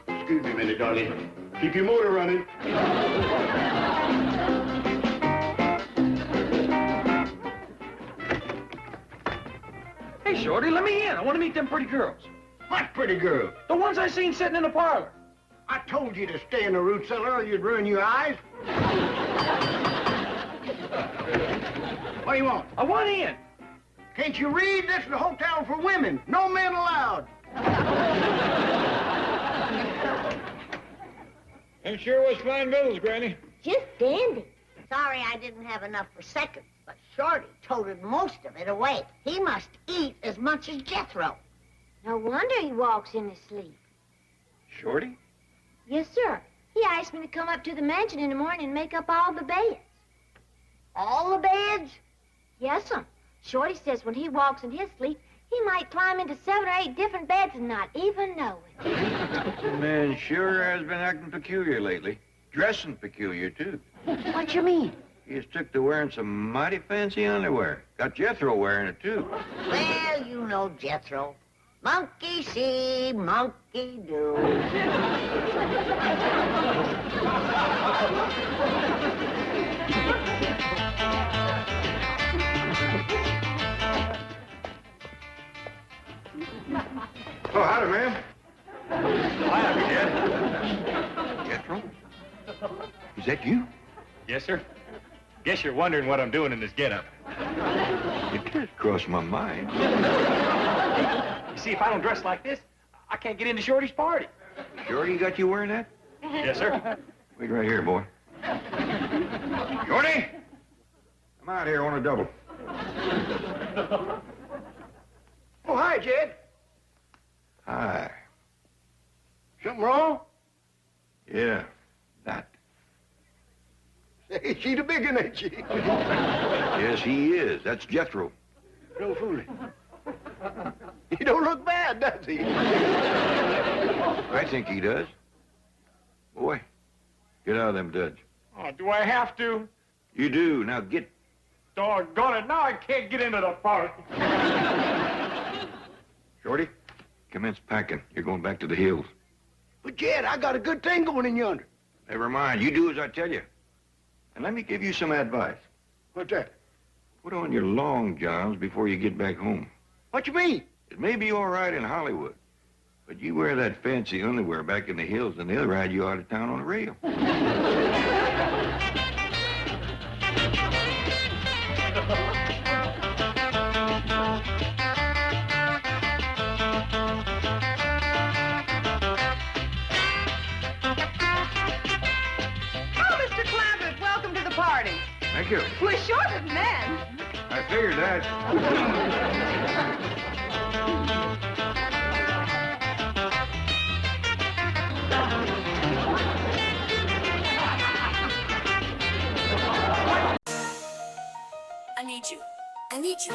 Excuse me a minute, darling. Keep your motor running. Hey, Shorty, let me in. I want to meet them pretty girls. What pretty girl? The ones I seen sitting in the parlor. I told you to stay in the root cellar or you'd ruin your eyes. What do you want? I want in. Can't you read? This is a hotel for women. No men allowed. I'm sure was fine bills, Granny. Just dandy. Sorry I didn't have enough for seconds, but Shorty toted most of it away. He must eat as much as Jethro. No wonder he walks in his sleep. Shorty? Yes, sir. He asked me to come up to the mansion in the morning and make up all the beds. All the beds? Yes, sir. Shorty says when he walks in his sleep, he might climb into 7 or 8 different beds and not even know it. The man sure has been acting peculiar lately. Dressing peculiar, too. What you mean? He has took to wearing some mighty fancy underwear. Got Jethro wearing it, too. Well, you know Jethro. Monkey see, monkey do. Oh, howdy, ma'am. Hi, Jed. Jethro? You Is that you? Yes, sir. Guess you're wondering what I'm doing in this getup. It just crossed my mind. You see, if I don't dress like this, I can't get into Shorty's party. Shorty got you wearing that? Yes, sir. Wait right here, boy. Shorty! Come out here on a double. Oh, hi, Jed. Hi. Something wrong? Yeah, that. Say, she's a big one, ain't she? Yes, he is. That's Jethro. No fooling. He don't look bad, does he? I think he does. Boy, get out of them duds. Oh, do I have to? You do. Now get. Doggone it, now I can't get into the party. Shorty, commence packing. You're going back to the hills. But, Jed, I got a good thing going in yonder. Never mind. You do as I tell you. And let me give you some advice. What's that? Put on your long johns before you get back home. What you mean? It may be all right in Hollywood, but you wear that fancy underwear back in the hills and they'll ride you out of town on a rail. Mr. Clampetts, welcome to the party. Thank you. We're short of men. I figured that. I need you. I need you.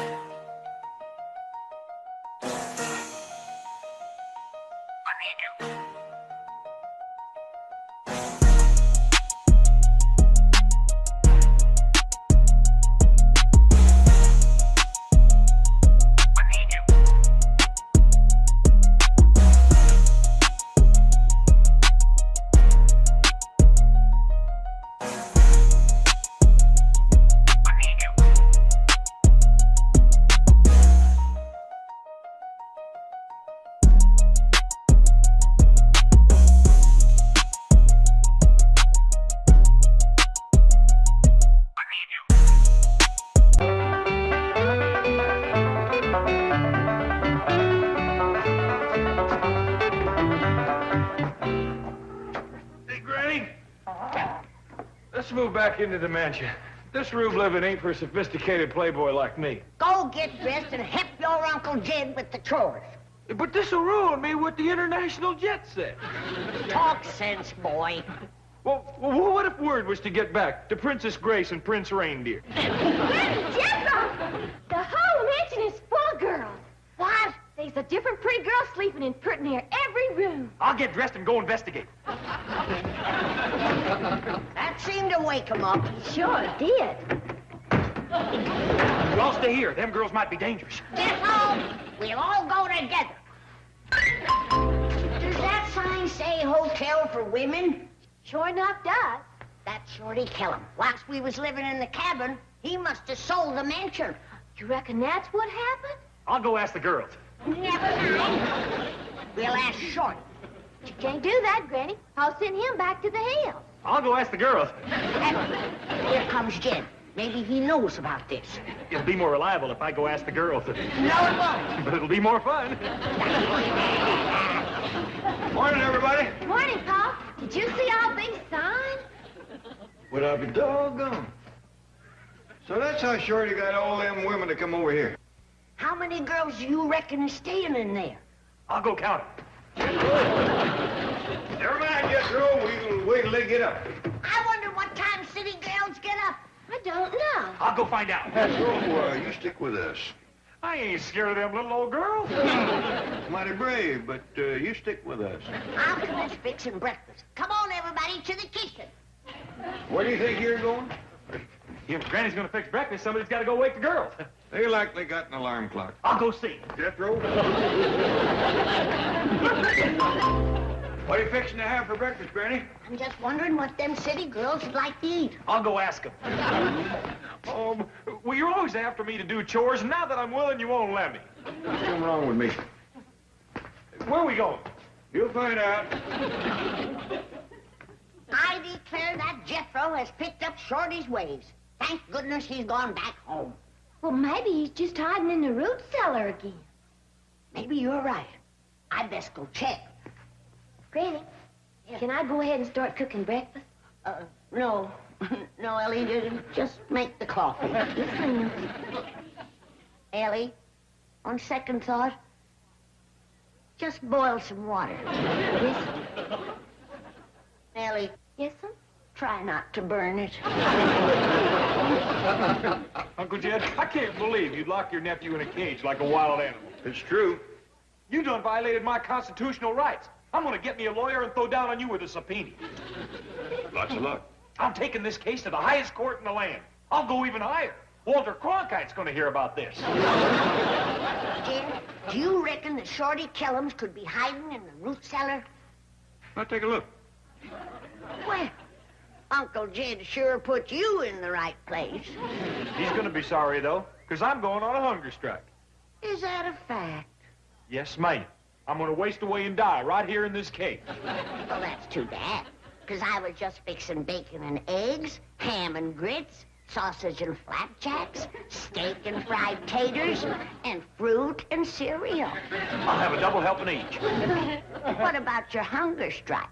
Let's move back into the mansion. This rube living ain't for a sophisticated playboy like me. Go get dressed and help your Uncle Jed with the chores. But this'll ruin me with the international jet set. Talk sense, boy. Well, what if word was to get back to Princess Grace and Prince Reindeer? Where's Jethro? The whole mansion is full of girls. What? There's a different pretty girl sleeping in pretty near every room. I'll get dressed and go investigate. That seemed to wake him up. Sure did. You all stay here. Them girls might be dangerous. Jethro, we'll all go together. Does that sign say hotel for women? Sure enough does. That's Shorty Kellum. Whilst we was living in the cabin, he must have sold the mansion. You reckon that's what happened? I'll go ask the girls. Never mind. We'll ask Shorty. You can't do that, Granny. I'll send him back to the hills. I'll go ask the girls. Here comes Jed. Maybe he knows about this. It'll be more reliable if I go ask the girls. No, it won't. But it'll be more fun. Morning, everybody. Morning, Paul. Did you see our big sign? Well, I'll be doggone. So that's how Shorty got all them women to come over here. How many girls do you reckon is staying in there? I'll go count them. Never mind, Jethro. We'll wait till they get up. I wonder what time city girls get up. I don't know. I'll go find out. So, you stick with us. I ain't scared of them little old girls. Mighty brave, but you stick with us. I'll finish fixing breakfast. Come on, everybody, to the kitchen. Where do you think you're going? If Granny's gonna fix breakfast, somebody's gotta go wake the girls. They likely got an alarm clock. I'll go see. Jethro? What are you fixing to have for breakfast, Granny? I'm just wondering what them city girls would like to eat. I'll go ask them. Well, you're always after me to do chores, and now that I'm willing, you won't let me. Nothing wrong with me. Where are we going? You'll find out. I declare that Jethro has picked up Shorty's ways. Thank goodness he's gone back home. Well, maybe he's just hiding in the root cellar again. Maybe you're right. I'd best go check. Granny, can I go ahead and start cooking breakfast? No. No, Ellie, just make the coffee. Yes, ma'am. Ellie, on second thought, just boil some water. Yes, Ellie, yes, sir? try not to burn it. Uncle Jed, I can't believe you'd lock your nephew in a cage like a wild animal. It's true. You done violated my constitutional rights. I'm gonna get me a lawyer and throw down on you with a subpoena. Lots of luck. I'm taking this case to the highest court in the land. I'll go even higher. Walter Cronkite's gonna hear about this. Jim, do you reckon that Shorty Kellums could be hiding in the root cellar? I'll take a look. Well, Uncle Jed sure put you in the right place. He's gonna be sorry, though, because I'm going on a hunger strike. Is that a fact? Yes, ma'am. I'm gonna waste away and die right here in this cave. Well, that's too bad, because I was just fixing bacon and eggs, ham and grits, sausage and flapjacks, steak and fried taters, and fruit and cereal. I'll have a double helping each. What about your hunger strike?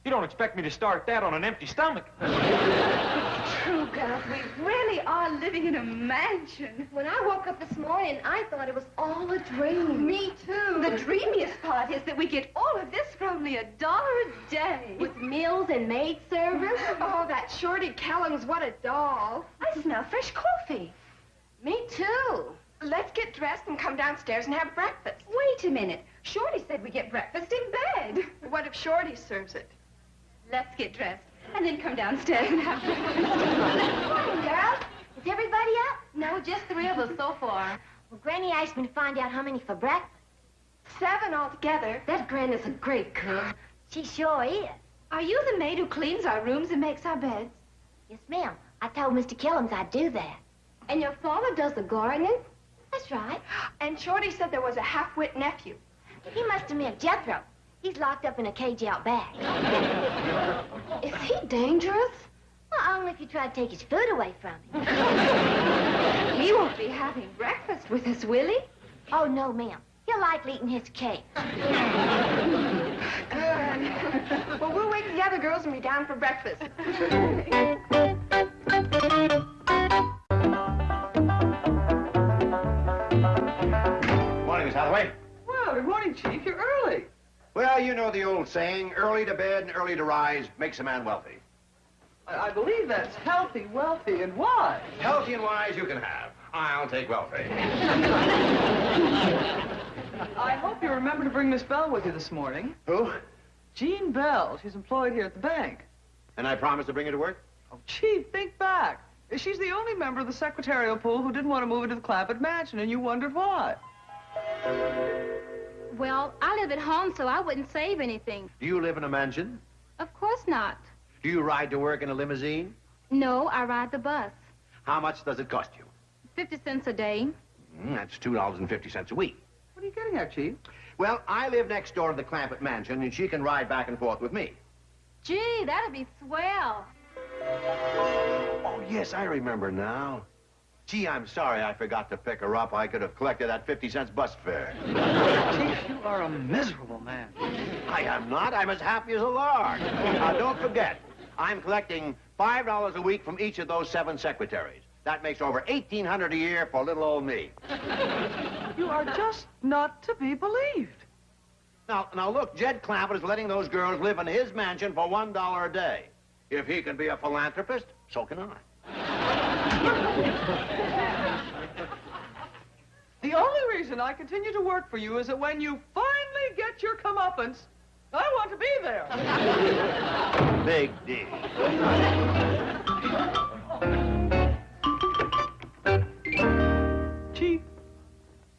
You don't expect me to start that on an empty stomach. True, girls, we really are living in a mansion. When I woke up this morning, I thought it was all a dream. Me too. The dreamiest part is that we get all of this for only $1 a day. With meals and maid service. Oh, that Shorty Kellums, what a doll. I smell fresh coffee. Me too. Let's get dressed and come downstairs and have breakfast. Wait a minute. Shorty said we get breakfast in bed. What if Shorty serves it? Let's get dressed and then come downstairs and have breakfast. Morning, girls. Is everybody up? No, just 3 of us so far. Well, Granny asked me to find out how many for breakfast. 7 altogether. That Gran is a great cook. She sure is. Are you the maid who cleans our rooms and makes our beds? Yes, ma'am. I told Mr. Kellums I'd do that. And your father does the gardening? That's right. And Shorty said there was a half-wit nephew. He must have meant Jethro. He's locked up in a cage out back. Is he dangerous? Well, only if you try to take his food away from him. He won't be having breakfast with us, will he? Oh, no, ma'am. He'll like eating his cake. Good. Well, we'll wait for the other girls and be down for breakfast. Morning, Miss Hathaway. Well, good morning, Chief. You're early. Well, you know the old saying, early to bed and early to rise makes a man wealthy. I believe that's healthy, wealthy, and wise. Healthy and wise you can have. I'll take wealthy. I hope you remember to bring Miss Bell with you this morning. Who? Jean Bell. She's employed here at the bank. And I promised to bring her to work? Oh, Chief, think back. She's the only member of the secretarial pool who didn't want to move into the Clampett mansion, and you wondered why. Well, I live at home, so I wouldn't save anything. Do you live in a mansion? Of course not. Do you ride to work in a limousine? No, I ride the bus. How much does it cost you? 50 cents a day. That's $2.50 a week. What are you getting at, Chief? Well, I live next door to the Clampett mansion, and she can ride back and forth with me. Gee, that'd be swell. Oh, yes, I remember now. Gee, I'm sorry I forgot to pick her up. I could have collected that 50-cent bus fare. Chief, you are a miserable man. I am not. I'm as happy as a lark. Now, don't forget, I'm collecting $5 a week from each of those 7 secretaries. That makes over $1,800 a year for little old me. You are just not to be believed. Now look, Jed Clampett is letting those girls live in his mansion for $1 a day. If he can be a philanthropist, so can I. The only reason I continue to work for you is that when you finally get your comeuppance, I want to be there. Big deal. Chief,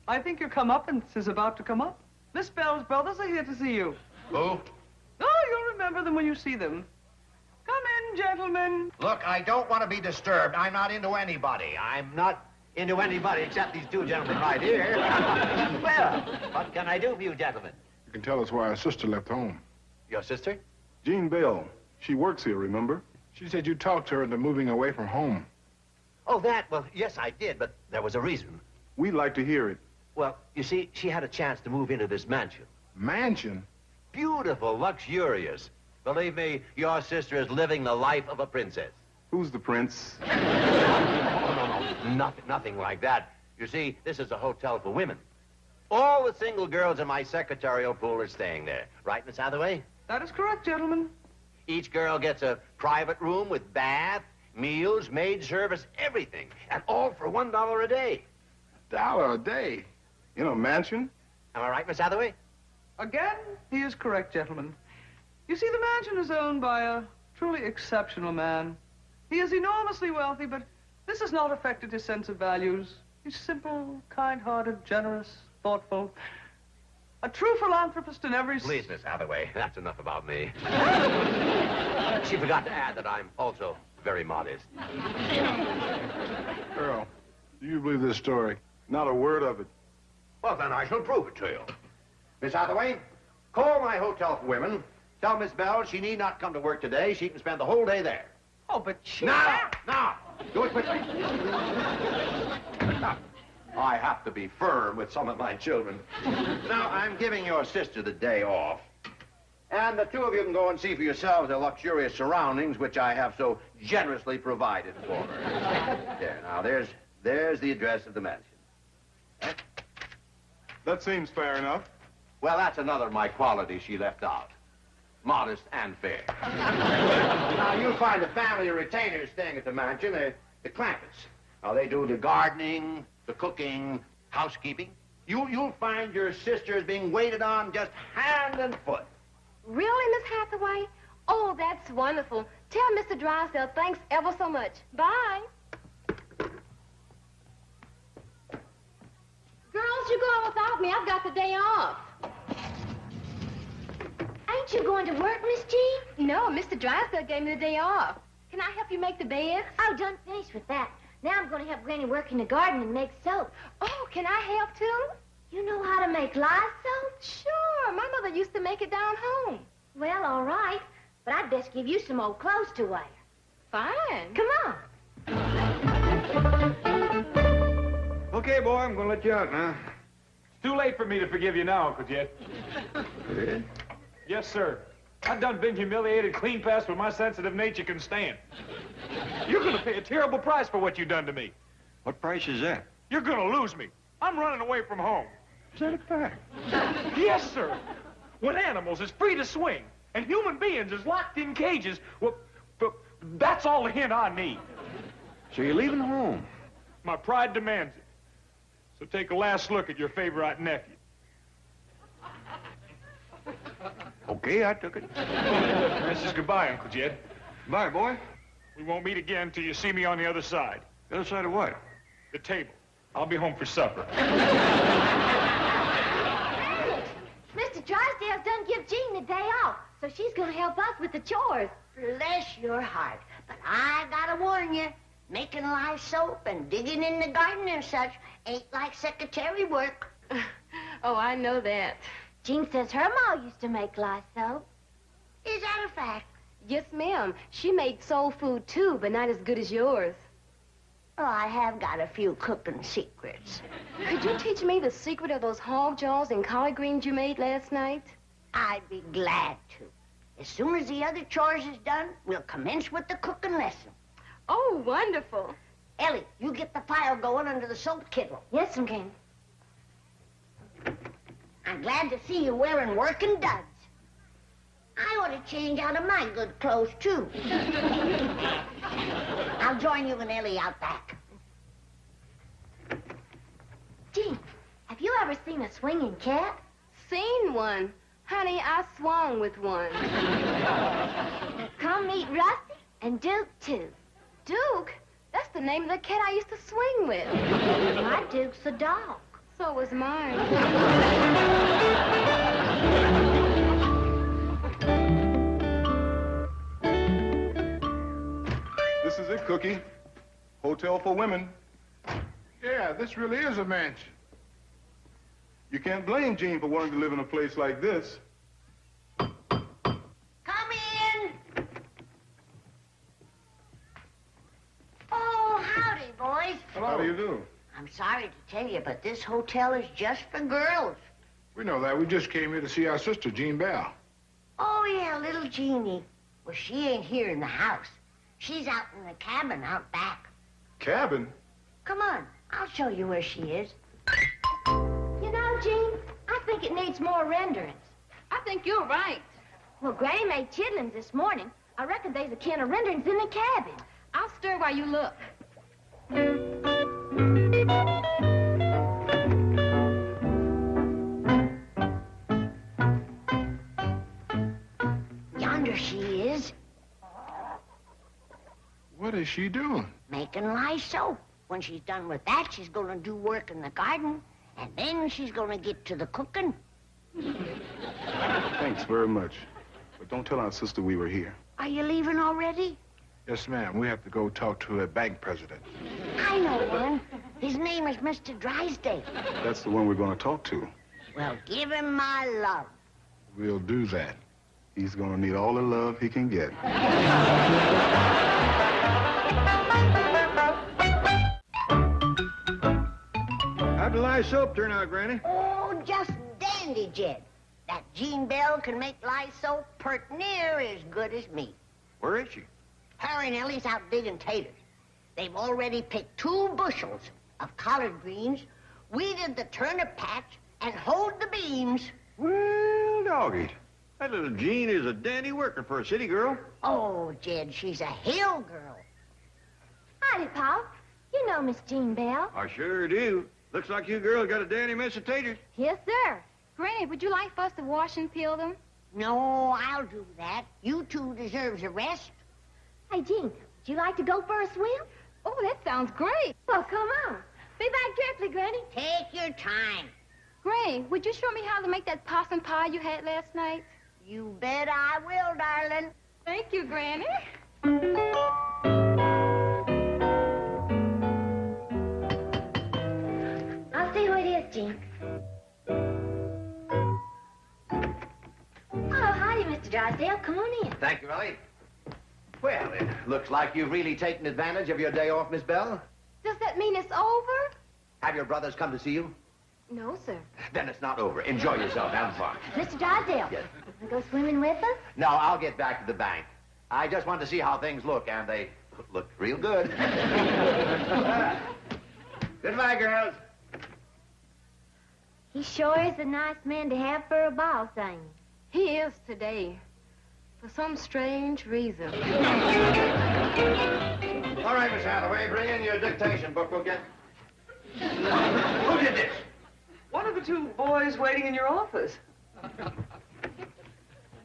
I think your comeuppance is about to come up. Miss Bell's brothers are here to see you. Who? Oh, you'll remember them when you see them. Come in, gentlemen. Look, I don't want to be disturbed. I'm not into anybody. I'm not into anybody except these 2 gentlemen right here. Well, what can I do for you, gentlemen? You can tell us why our sister left home. Your sister? Jean Bell. She works here, remember? She said you talked to her into moving away from home. Oh, that? Well, yes, I did, but there was a reason. We'd like to hear it. Well, you see, she had a chance to move into this mansion. Mansion? Beautiful, luxurious. Believe me, your sister is living the life of a princess. Who's the prince? No, nothing like that. You see, this is a hotel for women. All the single girls in my secretarial pool are staying there. Right, Miss Hathaway? That is correct, gentlemen. Each girl gets a private room with bath, meals, maid service, everything. And all for $1 a day. $1 a day? In a mansion? Am I right, Miss Hathaway? Again, he is correct, gentlemen. You see, the mansion is owned by a truly exceptional man. He is enormously wealthy, but this has not affected his sense of values. He's simple, kind-hearted, generous, thoughtful. A true philanthropist in every... Please, Miss Hathaway, that's enough about me. She forgot to add that I'm also very modest. Earl, do you believe this story? Not a word of it. Well, then I shall prove it to you. Miss Hathaway, call my hotel for women. Tell Miss Bell she need not come to work today. She can spend the whole day there. Oh, but she... Now! Do it quickly. Now, I have to be firm with some of my children. Now, I'm giving your sister the day off. And the two of you can go and see for yourselves the luxurious surroundings which I have so generously provided for her. There, now, there's the address of the mansion. That seems fair enough. Well, that's another of my qualities she left out. Modest and fair. Now, you'll find a family of retainers staying at the mansion, the Clampetts. Now, they do the gardening, the cooking, housekeeping. You'll find your sister is being waited on just hand and foot. Really, Miss Hathaway? Oh, that's wonderful. Tell Mr. Drysdale thanks ever so much. Bye. Girls, you go on without me. I've got the day off. Ain't you going to work, Miss Jean? No, Mr. Drysdale gave me the day off. Can I help you make the beds? Oh, done finished with that. Now I'm going to help Granny work in the garden and make soap. Oh, can I help too? You know how to make lye soap? Sure. My mother used to make it down home. Well, all right. But I'd best give you some old clothes to wear. Fine. Come on. Okay, boy, I'm gonna let you out now. It's too late for me to forgive you now, Uncle Jed. Yes, sir. I've done been humiliated clean past what my sensitive nature can stand. You're gonna pay a terrible price for what you done to me. What price is that? You're gonna lose me. I'm running away from home. Is that a fact? Yes, sir. When animals is free to swing and human beings is locked in cages, well, that's all the hint I need. So you're leaving home? My pride demands it. So take a last look at your favorite nephew. Okay, I took it. This is goodbye, Uncle Jed. Bye, boy. We won't meet again till you see me on the other side. The other side of what? The table. I'll be home for supper. Mr. Drysdale's done give Jean the day off, so she's going to help us with the chores. Bless your heart. But I gotta warn you, making lye soap and digging in the garden and such ain't like secretary work. Oh, I know that. Jean says her ma used to make lye soap. Is that a fact? Yes, ma'am. She made soul food, too, but not as good as yours. Oh, I have got a few cooking secrets. Could you teach me the secret of those hog jaws and collard greens you made last night? I'd be glad to. As soon as the other chores is done, we'll commence with the cooking lesson. Oh, wonderful. Ellie, you get the fire going under the soap kettle. Yes, King. I'm glad to see you wearing working duds. I ought to change out of my good clothes, too. I'll join you and Ellie out back. Jean, have you ever seen a swinging cat? Seen one. Honey, I swung with one. Come meet Rusty and Duke, too. Duke? That's the name of the cat I used to swing with. My Duke's a dog. So was mine. This is it, Cookie. Hotel for women. Yeah, this really is a mansion. You can't blame Jean for wanting to live in a place like this. Come in. Hello. How do you do? I'm sorry to tell you, but this hotel is just for girls. We know that. We just came here to see our sister, Jean Bell. Oh, yeah, little Jeannie. Well, she ain't here in the house. She's out in the cabin out back. Cabin? Come on, I'll show you where she is. You know, Jean, I think it needs more renderings. I think you're right. Well, Granny made chitlins this morning. I reckon there's a can of renderings in the cabin. I'll stir while you look. Yonder she is. What is she doing? Making lye soap. When she's done with that, she's gonna do work in the garden, and then she's gonna get to the cooking. Thanks very much. But don't tell our sister we were here. Are you leaving already? Yes, ma'am. We have to go talk to a bank president. I know one. His name is Mr. Drysdale. That's the one we're going to talk to. Well, give him my love. We'll do that. He's going to need all the love he can get. How'd the lye soap turn out, Granny? Oh, just dandy, Jed. That Jean Bell can make lye soap pert near as good as me. Where is she? Her and Ellie's out digging taters. They've already picked 2 bushels of collard greens, weeded the turnip patch, and hoed the beans. Well, doggy, that little Jean is a dandy worker for a city girl. Oh, Jed, she's a hill girl. Howdy, Pop. You know Miss Jean Bell. I sure do. Looks like you girls got a dandy mess of taters. Yes, sir. Granny, would you like for us to wash and peel them? No, I'll do that. You 2 deserves a rest. Hey, Jean, would you like to go for a swim? Oh, that sounds great. Well, come on. Be back directly, Granny. Take your time. Granny, would you show me how to make that possum pie you had last night? You bet I will, darling. Thank you, Granny. I'll see who it is, Jean. Oh, howdy, Mr. Drysdale. Come on in. Thank you, Ellie. Well, it looks like you've really taken advantage of your day off, Miss Bell. Does that mean it's over? Have your brothers come to see you? No, sir. Then it's not over. Enjoy yourself. Have fun. Mr. Drysdale. Yes. Want to go swimming with us? No, I'll get back to the bank. I just want to see how things look, and they look real good. Goodbye, girls. He sure is a nice man to have for a ball thing. He is today. For some strange reason. All right, Miss Hathaway, bring in your dictation book. We'll get... Who did this? One of the 2 boys waiting in your office. All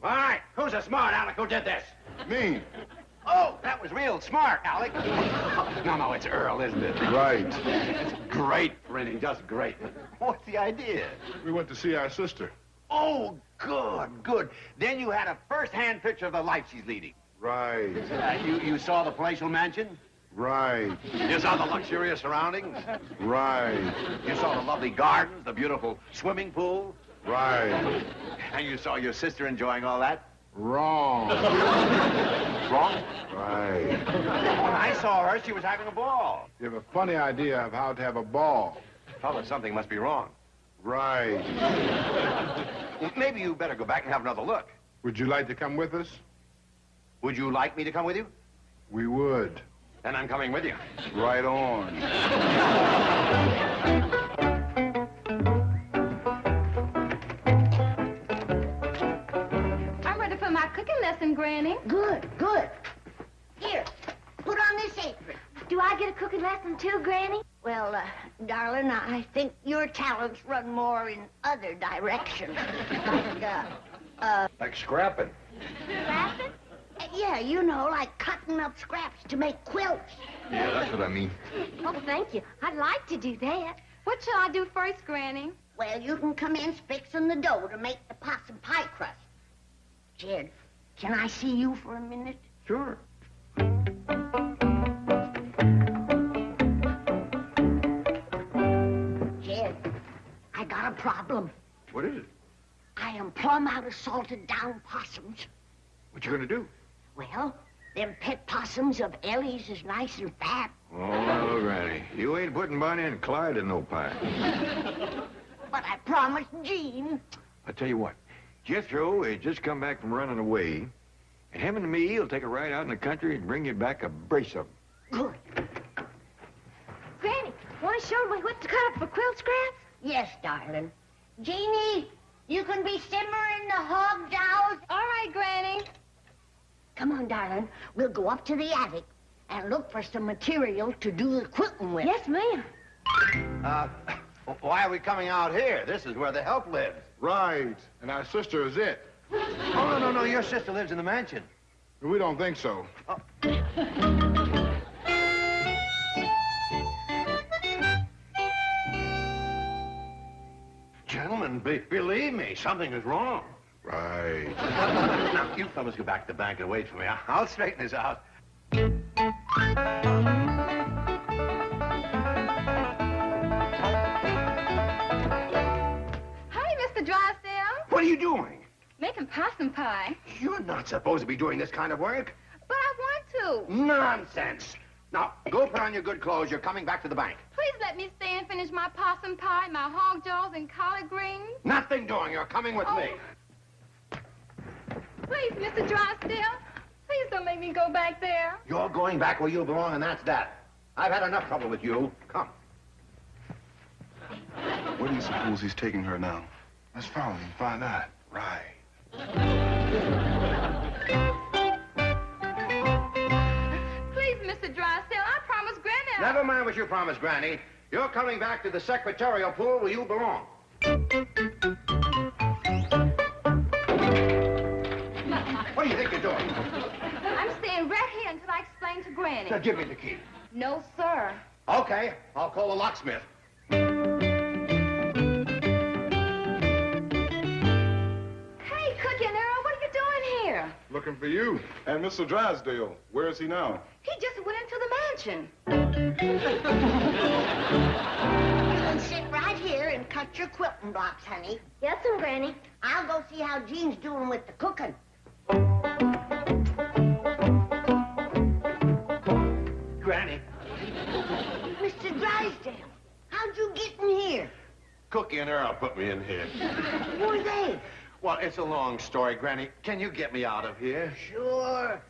right, who's a smart Alec who did this? Me. Oh, that was real smart, Alec. No, it's Earl, isn't it? Right. It's great printing, just great. What's the idea? We went to see our sister. Oh, good. Then you had a first-hand picture of the life she's leading. Right. You saw the palatial mansion? Right. You saw the luxurious surroundings? Right. You saw the lovely gardens, the beautiful swimming pool? Right. And you saw your sister enjoying all that? Wrong. Wrong? Right. When I saw her, she was having a ball. You have a funny idea of how to have a ball. Fella, something must be wrong. Right. Well, maybe you better go back and have another look. Would you like to come with us? Would you like me to come with you? We would. Then I'm coming with you. Right on. I'm ready for my cooking lesson, Granny. Good. Here, put on this apron. Do I get a cooking lesson too, Granny? Well, darling, I think your talents run more in other directions. Like scrapping. Scrapping? Yeah, you know, like cutting up scraps to make quilts. Yeah, that's what I mean. Oh, thank you. I'd like to do that. What shall I do first, Granny? Well, you can commence fixing the dough to make the possum pie crust. Jed, can I see you for a minute? Sure. Jed, I got a problem. What is it? I am plumb out of salted down possums. What you gonna do? Well, Them pet possums of Ellie's is nice and fat. Oh, Granny, you ain't putting Bonnie and Clyde in no pie. But I promised Jean. I tell you what, Jethro has just come back from running away, and him and me will take a ride out in the country and bring you back a brace of them. Good. Granny, want to show me what to cut up for quilt scraps? Yes, darling. Jeannie, you can be simmering the hog jows. All right, Granny. Come on, darling. We'll go up to the attic and look for some material to do the quilting with. Yes, ma'am. Why are we coming out here? This is where the help lives. Right. And our sister is it. Oh, no. Your sister lives in the mansion. We don't think so. Gentlemen, believe me, something is wrong. Right. Now, you fellas go back to the bank and wait for me. I'll straighten this out. Hi, Mr. Drysdale. What are you doing? Making possum pie. You're not supposed to be doing this kind of work. But I want to. Nonsense. Now, go put on your good clothes. You're coming back to the bank. Please let me stay and finish my possum pie, my hog jaws, and collard greens. Nothing doing. You're coming with me. Please, Mr. Drysdale. Please don't make me go back there. You're going back where you belong, and that's that. I've had enough trouble with you. Come. Where do you suppose he's taking her now? Let's follow him and find out. Right. Please, Mr. Drysdale, I promised Granny. Never mind what you promised, Granny. You're coming back to the secretarial pool where you belong. What do you think you're doing? I'm staying right here until I explain to Granny. Now, give me the key. No, sir. Okay, I'll call the locksmith. Hey, Cookie and Earl, what are you doing here? Looking for you. And Mr. Drysdale. Where is he now? He just went into the mansion. You can sit right here and cut your quilting blocks, honey. Yes, Granny. I'll go see how Jean's doing with the cooking. Granny. Mr. Drysdale, how'd you get in here? Cookie and Earl put me in here. Who are they? Well, it's a long story, Granny. Can you get me out of here? Sure.